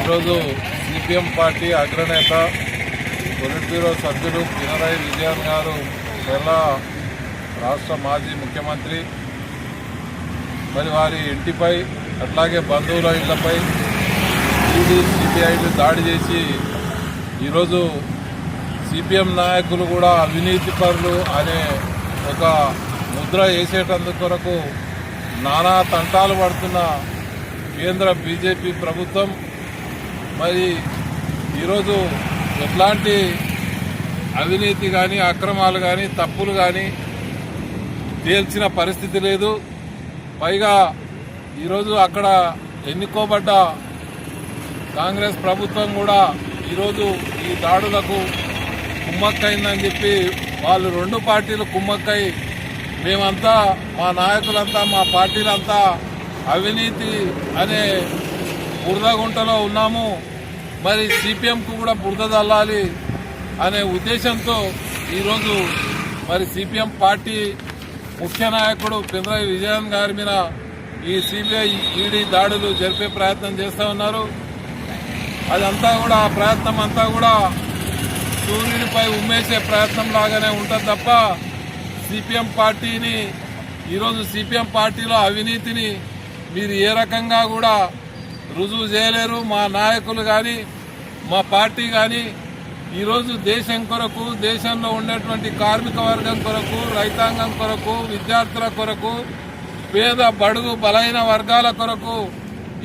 ఈరోజు CPM party అగ్రనేత polit bureau సభ్యులు పినరయి విజయన్ గారు కేరళ రాష్ట్ర మాజీ ముఖ్యమంత్రి మరి వారి ఇంటిపై అట్లాగే బంధువుల ఇళ్లపై ఈడీ సిబిఐలు దాడి చేసి ఈరోజు సిపిఎం నాయకులు కూడా అవినీతి పరులు అనే ఒక ముద్ర వేసేటందుకు కొరకు నానా తంటాలు పడుతున్న కేంద్ర బీజేపీ ప్రభుత్వం మరి ఈరోజు ఎట్లాంటి అవినీతి కానీ అక్రమాలు కానీ తప్పులు కానీ తేల్చిన పరిస్థితి లేదు. పైగా ఈరోజు అక్కడ ఎన్నుకోబడ్డ కాంగ్రెస్ ప్రభుత్వం కూడా ఈరోజు ఈ దాడులకు కుమ్మక్కైందని చెప్పి వాళ్ళు రెండు పార్టీలు కుమ్మక్కై మేమంతా మా నాయకులంతా మా పార్టీలంతా అవినీతి అనే బురద గుంటలో ఉన్నాము, మరి సిపిఎంకు కూడా బురద చల్లాలి అనే ఉద్దేశంతో ఈరోజు మరి సిపిఎం పార్టీ ముఖ్య నాయకుడు పినరయి విజయన్ గారి మీద ఈ సిబిఐ ఈడీ దాడులు జరిపే ప్రయత్నం చేస్తూ ఉన్నారు. అదంతా కూడా ఆ ప్రయత్నం అంతా కూడా సూర్యుడిపై ఉమ్మేసే ప్రయత్నం లాగానే ఉంటుంది తప్ప సిపిఎం పార్టీని ఈరోజు సిపిఎం పార్టీలో అవినీతిని మీరు ఏ రకంగా కూడా రుజువు చేయలేరు. మా నాయకులు కానీ మా పార్టీ కానీ ఈరోజు దేశం కొరకు, దేశంలో ఉండేటువంటి కార్మిక వర్గం కొరకు, రైతాంగం కొరకు, విద్యార్థుల కొరకు, పేద బడుగు బలైన వర్గాల కొరకు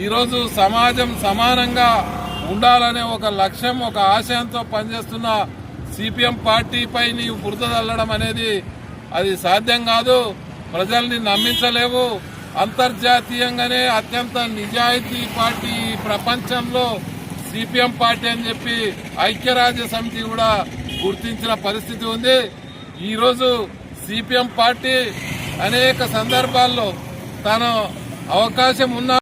ఈరోజు సమాజం సమానంగా ఉండాలనే ఒక లక్ష్యం, ఒక ఆశయంతో పనిచేస్తున్న సిపిఎం పార్టీపై నీవు బురద చల్లడం అనేది అది సాధ్యం కాదు. ప్రజల్ని నమ్మించలేవు. అంతర్జాతీయంగానే అత్యంత నిజాయితీ పార్టీ ప్రపంచంలో సిపిఎం పార్టీ అని చెప్పి ఐక్యరాజ్య సమితి కూడా గుర్తించిన పరిస్థితి ఉంది. ఈరోజు సిపిఎం పార్టీ అనేక సందర్భాల్లో తన అవకాశం ఉన్న